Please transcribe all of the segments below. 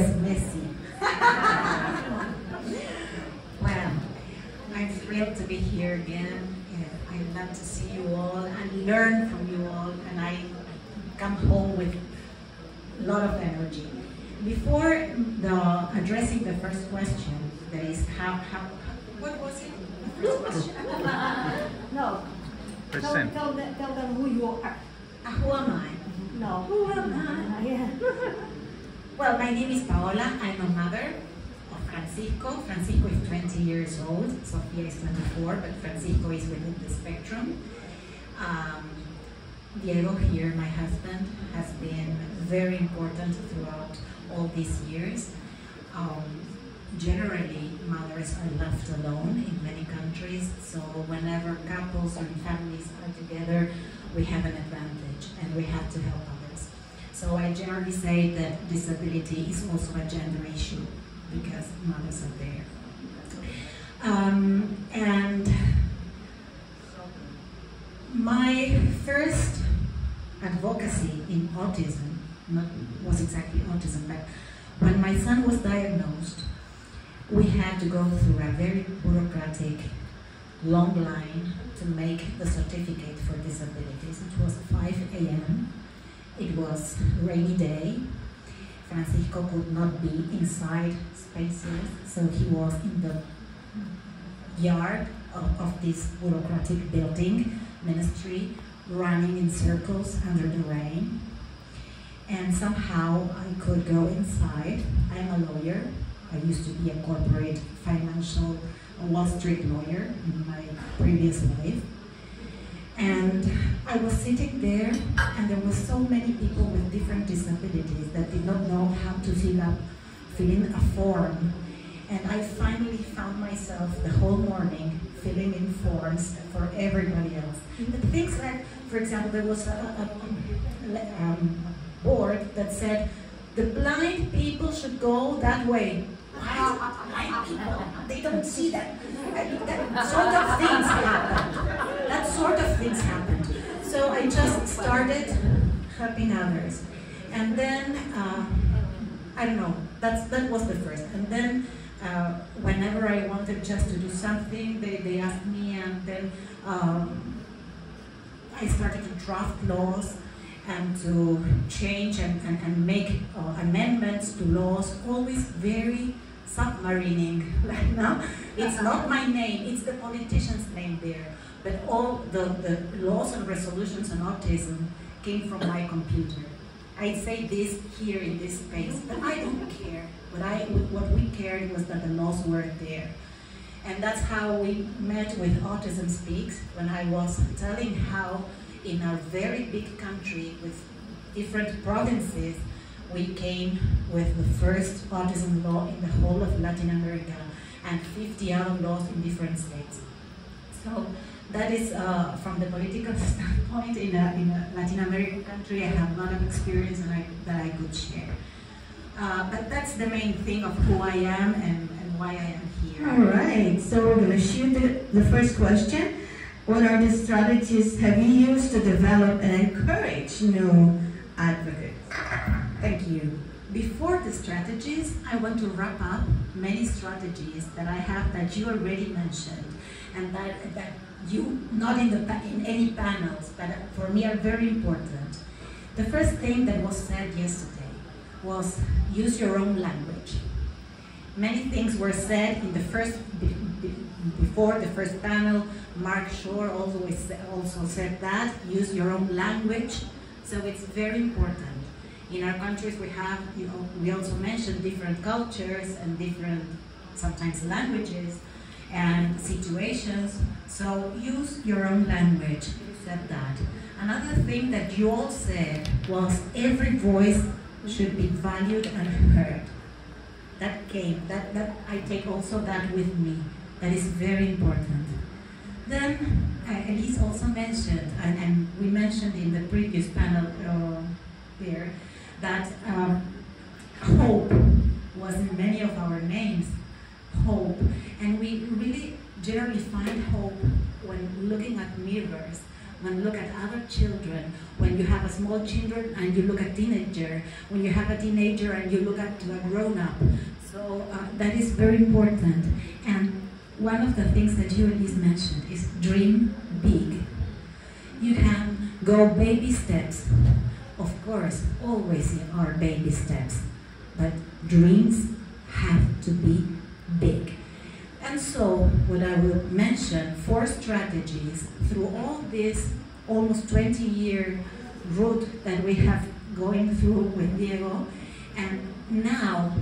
es Messi. Well, I'm thrilled to be here again. I love to see you all and learn from you all, and I come home with a lot of energy. Before addressing the first question, that is what was it? The first question? No. Tell them who you are. Who am I? No. Who am I? Yeah. Well, my name is Paola. I'm a mother of Francisco. Francisco is 20 years old. Sofia is 24, but Francisco is within the spectrum. Diego here, my husband, has been very important throughout all these years. Generally, mothers are left alone in many countries, so whenever couples and families are together, we have an advantage and we have to help others. So I generally say that disability is also a gender issue because mothers are there. And my first advocacy in autism was exactly autism, but when my son was diagnosed, we had to go through a very bureaucratic, long line to make the certificate for disabilities. It was 5 a.m. It was a rainy day. Francisco could not be inside spaces, so he was in the yard of this bureaucratic building, ministry, running in circles under the rain. And somehow I could go inside. I'm a lawyer. I used to be a corporate financial Wall Street lawyer in my previous life. And I was sitting there, and there were so many people with different disabilities that did not know how to fill in a form. And I finally found myself the whole morning filling in forms for everybody else. But things like, for example, there was a board that said, the blind people should go that way. Blind people, they don't see that. That sort of things happened. That sort of things happened. So I just started helping others. And then, I don't know, that was the first. And then, whenever I wanted just to do something, they asked me, and then I started to draft laws and to change and make amendments to laws, always very submarining. Like now, it's not my name, it's the politician's name there. But all the laws and resolutions on autism came from my computer. I say this here in this space, but I don't care. What we cared was that the laws were there. And that's how we met with Autism Speaks, when I was telling how in our very big country with different provinces, we came with the first autism law in the whole of Latin America and 50 other laws in different states. So that is from the political standpoint in a Latin American country. I have a lot of experience that I could share. But that's the main thing of who I am and why I am here. All right, so we're going to shoot the first question. What are the strategies have you used to develop and encourage new advocates? Thank you. Before the strategies, I want to wrap up many strategies that I have that you already mentioned, and that you, not in any panels, but for me are very important. The first thing that was said yesterday was use your own language. Many things were said in the before the first panel. Mark Shore also said that, use your own language. So it's very important. In our countries we have, we also mentioned different cultures and different, sometimes languages and situations. So use your own language, you said that. Another thing that you all said was every voice should be valued and heard. That I take also that with me. That is very important. Then Elise also mentioned, and we mentioned in the previous panel there, that hope was in many of our names, hope. And we really generally find hope when looking at mirrors. when you look at other children, when you have a small children and you look at teenager, when you have a teenager and you look at a grown-up. So that is very important. And one of the things that you Elise mentioned is dream big. You can go baby steps. Of course, always are baby steps, but dreams have to be big. And so, what I will mention, 4 strategies through all this almost 20-year route that we have going through with Diego. And now,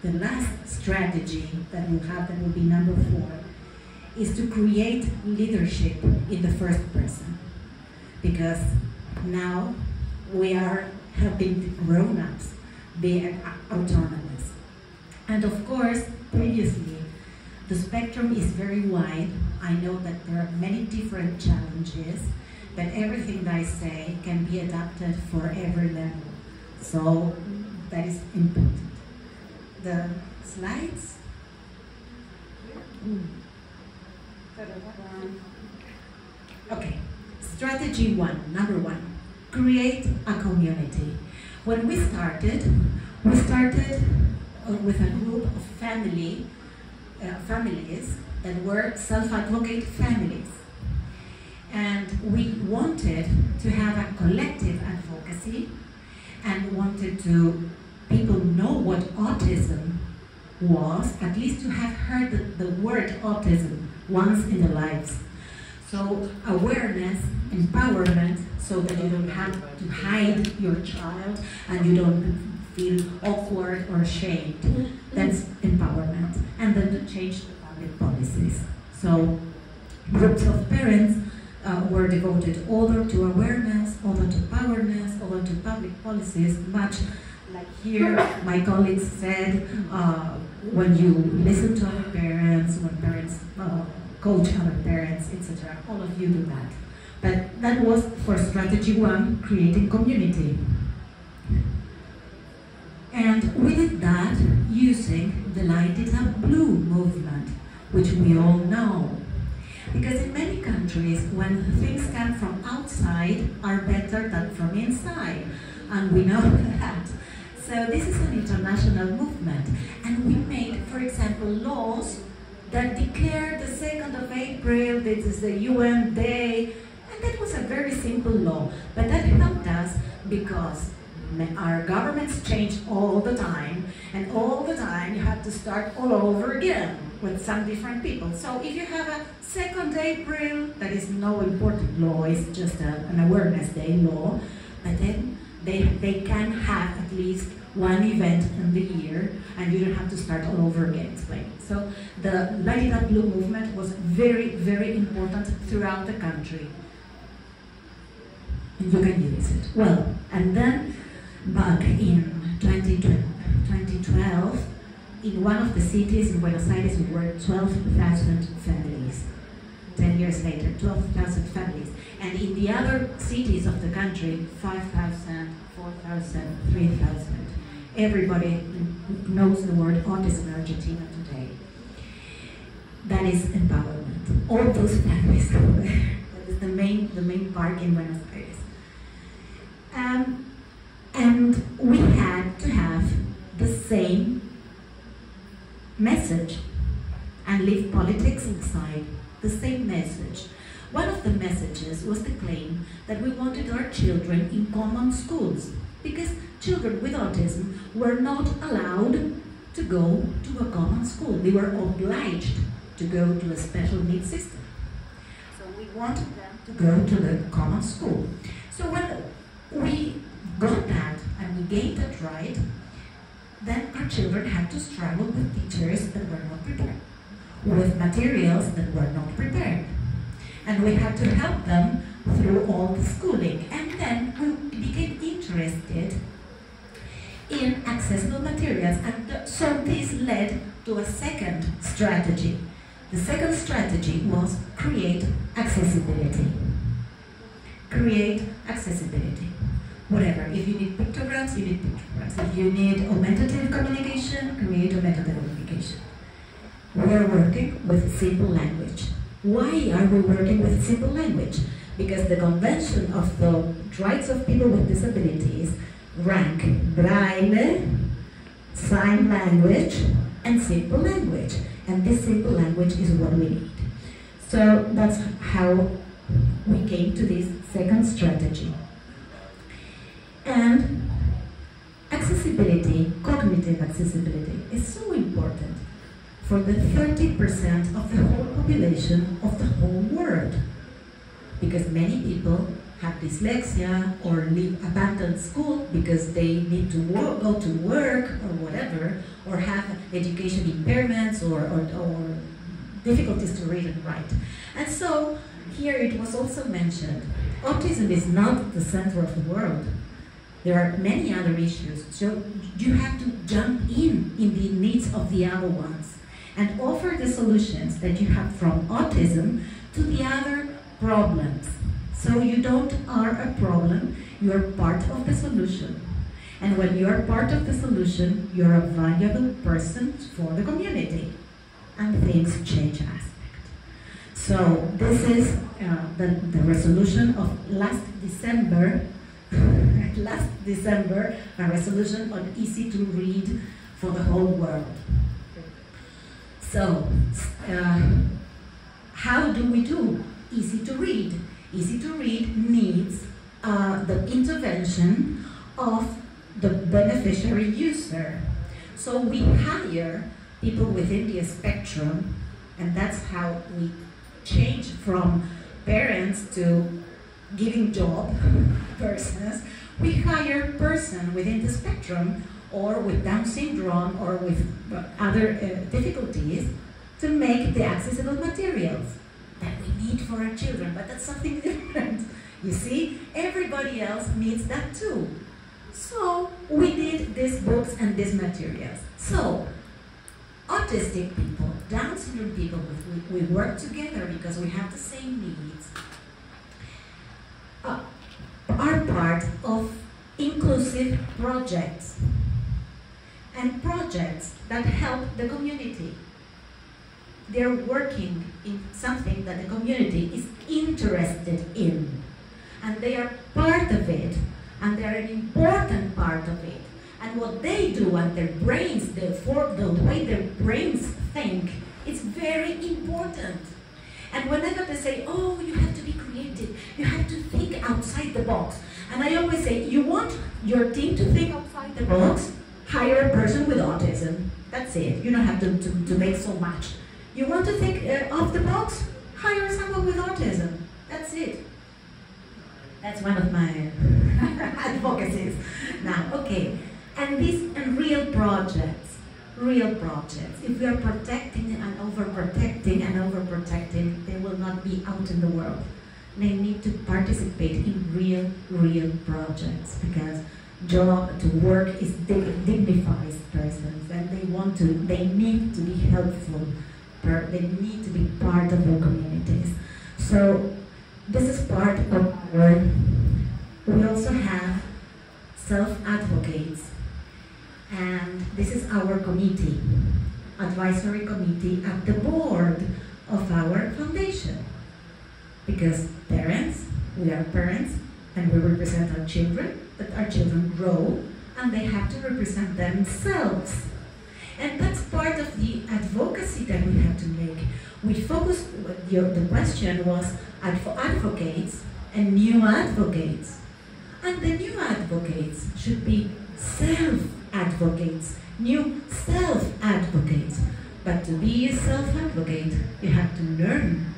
the last strategy that we'll have, that will be number 4, is to create leadership in the first person. Because now we are helping grown-ups be autonomous. And of course, previously, the spectrum is very wide. I know that there are many different challenges, but everything that I say can be adapted for every level. So that is important. The slides? Okay, strategy 1, number 1, create a community. When we started with a group of families that were self-advocate families. And we wanted to have a collective advocacy and wanted to people know what autism was, at least to have heard the word autism once in their lives. So awareness, empowerment, so that you don't have to hide your child and you don't feel awkward or ashamed. That's empowerment. And then to change the public policies. So groups of parents were devoted either to awareness, either to powerness, either to public policies, much like here my colleagues said, when you listen to other parents, when parents coach other parents, etc. All of you do that. But that was for strategy 1, creating community. And we did that using the Light It Up Blue movement, which we all know. Because in many countries, when things come from outside are better than from inside. And we know that. So this is an international movement. And we made, for example, laws that declared the 2nd of April, this is the UN Day. And that was a very simple law. But that helped us because our governments change all the time, and all the time you have to start all over again with some different people. So if you have a 2nd April, that is no important law, it's just an awareness day law, but then they can have at least one event in the year, and you don't have to start all over again explaining. So the Light It Up Blue movement was very, very important throughout the country. And you can use it. Well, and then back in 2012, in one of the cities in Buenos Aires, we were 12,000 families. 10 years later, 12,000 families. And in the other cities of the country, 5,000, 4,000, 3,000. Everybody knows the word autism in Argentina today. That is empowerment. All those families go there. That is the main part in Buenos Aires. And we had to have the same message and leave politics inside. The same message. One of the messages was the claim that we wanted our children in common schools because children with autism were not allowed to go to a common school. They were obliged to go to a special needs system. So we wanted them to go to the common school. So when we got that and we gained that right, then our children had to struggle with teachers that were not prepared, with materials that were not prepared. And we had to help them through all the schooling. And then we became interested in accessible materials. And so this led to a second strategy. The second strategy was create accessibility. Create accessibility. Whatever. If you need pictograms, you need pictograms. If you need augmentative communication, create augmentative communication. We are working with simple language. Why are we working with simple language? because the Convention of the Rights of People with Disabilities rank Braille, sign language, and simple language. And this simple language is what we need. So that's how we came to this second strategy. And accessibility, cognitive accessibility, is so important for the 30% of the whole population of the whole world. Because many people have dyslexia or abandon school because they need to go to work or whatever, or have education impairments or difficulties to read and write. And so here it was also mentioned, autism is not the center of the world. There are many other issues, so you have to jump in the needs of the other ones and offer the solutions that you have from autism to the other problems. So you don't are a problem, you're part of the solution. And when you're part of the solution, you're a valuable person for the community. And things change aspect. So this is the resolution of last December, a resolution on easy to read for the whole world. So, how do we do easy to read? Easy to read needs the intervention of the beneficiary user. So we hire people within the spectrum, and that's how we change from parents to giving job persons. We hire person within the spectrum or with Down syndrome or with other difficulties to make the accessible materials that we need for our children, but that's something different. You see, everybody else needs that too. So we need these books and these materials. So autistic people, Down syndrome people, we work together because we have the same needs, are part of inclusive projects and projects that help the community. They're working in something that the community is interested in, and they are part of it, and they're an important part of it. And what they do and their brains, the way their brains think, is very important. And whenever they say, oh, you have to be creative, you have to think outside the box. And I always say, you want your team to think outside the box? Hire a person with autism. That's it. You don't have to make so much. You want to think off the box? Hire someone with autism. That's it. That's one of my advocacies. Now, okay. And these real projects. If we are protecting and overprotecting, they will not be out in the world. They need to participate in real projects, because work is dignifies persons, and they need to be helpful. They need to be part of their communities. So this is part of our. We also have self-advocates. And this is our committee, advisory committee at the board of our foundation. Because we are parents, and we represent our children, but our children grow, and they have to represent themselves. And that's part of the advocacy that we have to make. We focus, the question was advocates and new advocates. And the new advocates should be self-advocates, new self-advocates. But to be a self-advocate, you have to learn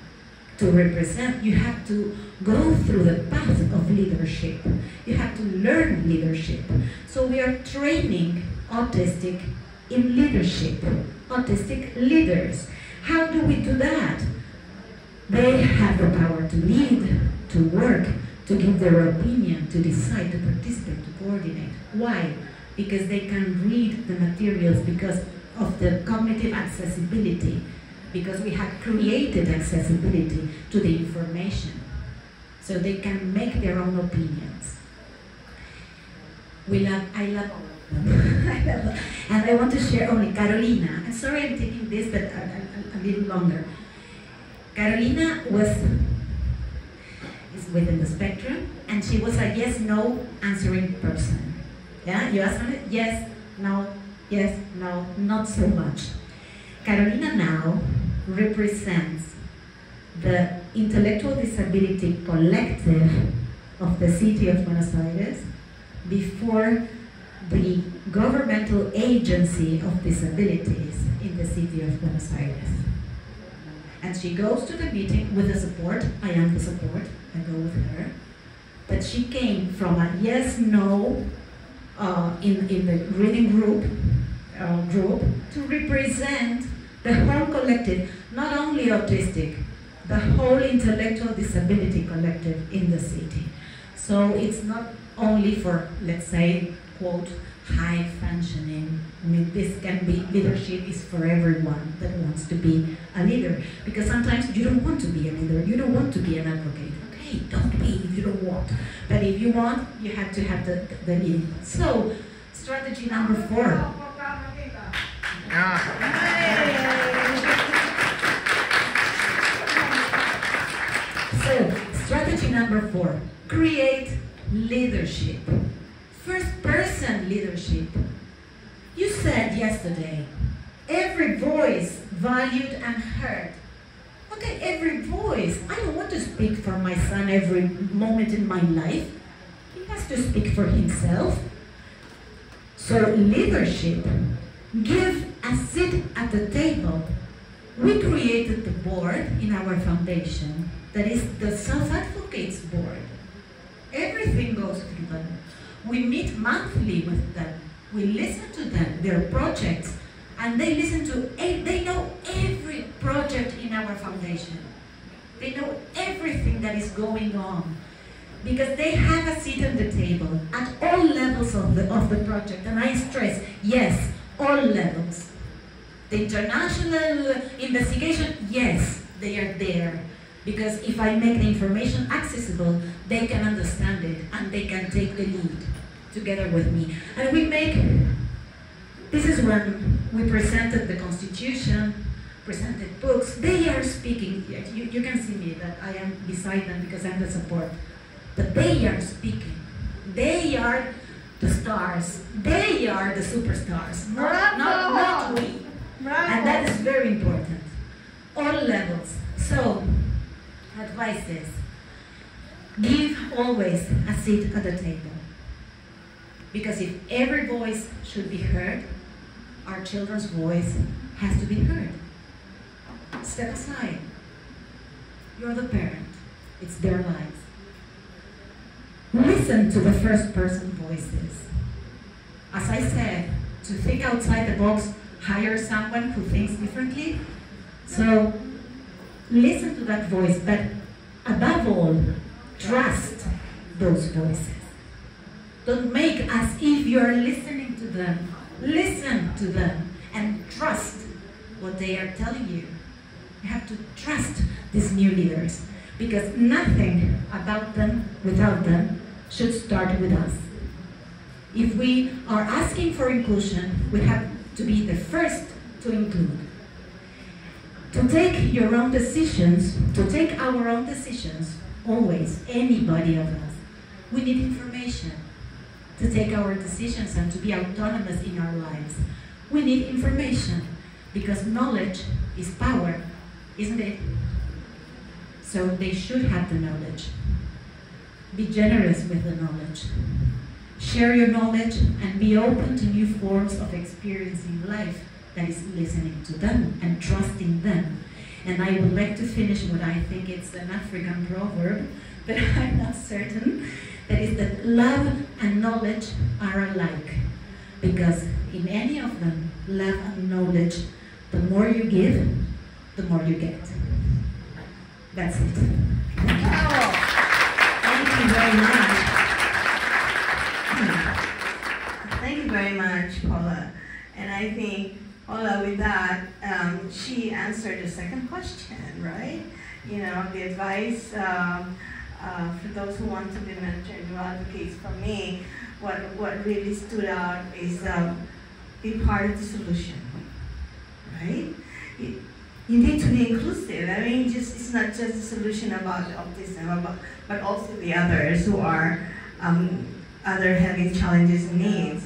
to represent, you have to go through the path of leadership. You have to learn leadership. So we are training autistic in leadership, autistic leaders. How do we do that? They have the power to lead, to work, to give their opinion, to decide, to participate, to coordinate. Why? Because they can read the materials, because of the cognitive accessibility, because we have created accessibility to the information, so they can make their own opinions. I love all of them. And I want to share only Carolina. I'm sorry I'm taking this, but a little longer. Carolina is within the spectrum, and she was a yes/no answering person. Yeah, you ask her, yes, no, not so much. Carolina now represents the intellectual disability collective of the city of Buenos Aires before the governmental agency of disabilities in the city of Buenos Aires. And she goes to the meeting with the support. I am the support. I go with her. But she came from a yes/no in the reading group to represent the whole collective, not only autistic, the whole intellectual disability collective in the city. So it's not only for, let's say, quote, high functioning. I mean, this can be, leadership is for everyone that wants to be a leader. Because sometimes you don't want to be a leader, you don't want to be an advocate. Okay, don't be if you don't want. But if you want, you have to have the leading. So, strategy number 4. So, strategy number 4, create leadership. First person leadership. You said yesterday, every voice valued and heard. Okay, every voice. I don't want to speak for my son every moment in my life. He has to speak for himself. So leadership, give a seat at the table. We created the board in our foundation, that is the Self-Advocates Board. Everything goes through them. We meet monthly with them. We listen to them, their projects, and they listen to, they know every project in our foundation. They know everything that is going on because they have a seat at the table at all levels of the project. And I stress, yes, all levels. The international investigation, yes, they are there. Because if I make the information accessible, they can understand it and they can take the lead together with me. And we make, this is when we presented the Constitution, presented books. They are speaking. You can see me that I am beside them because I'm the support. But they are speaking. They are the stars. They are the superstars. Not we. And that is very important. All levels. So, advice is, give always a seat at the table. Because if every voice should be heard, our children's voice has to be heard. Step aside. You're the parent. It's their lives. Listen to the first person voices. As I said, to think outside the box, hire someone who thinks differently. So listen to that voice, but above all, trust those voices. Don't make as if you're listening to them. Listen to them and trust what they are telling you. You have to trust these new leaders because nothing about them, without them, should start with us. If we are asking for inclusion, we have to be the first to include. To take your own decisions, to take our own decisions, always, anybody of us, we need information. To take our decisions and to be autonomous in our lives, we need information because knowledge is power, isn't it? So they should have the knowledge. Be generous with the knowledge. Share your knowledge and be open to new forms of experiencing life that is listening to them and trusting them. And I would like to finish what I think it's an African proverb, but I'm not certain. That is that love and knowledge are alike. Because in any of them, love and knowledge, the more you give, the more you get. That's it. Thank you. Thank you very much. Thank you very much, Paula. And I think, Paula, with that, she answered the second question, right? You know, the advice for those who want to be mentored and advocates. For me, what really stood out is be part of the solution, right? you need to be inclusive. I mean, it's not just a solution about autism, but also the others who are other having challenges and needs.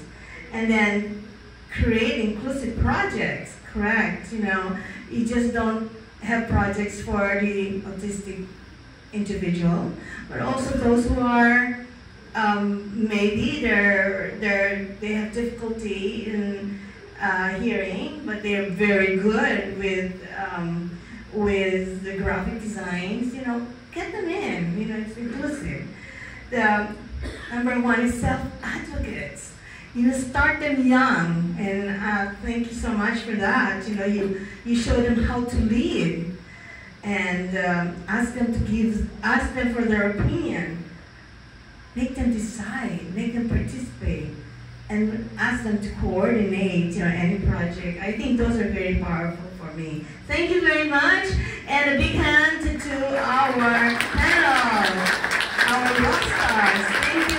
And then create inclusive projects, correct? You know, you just don't have projects for the autistic individual, but also those who are maybe they have difficulty in hearing, but they're very good with the graphic designs. You know, get them in. You know, it's inclusive. The number one is self-advocates. You know, start them young, and thank you so much for that. You know, you show them how to lead, and ask them for their opinion. Make them decide, make them participate, and ask them to coordinate, you know, any project. I think those are very powerful for me. Thank you very much, and a big hand to our panel, our rock stars. Thank you.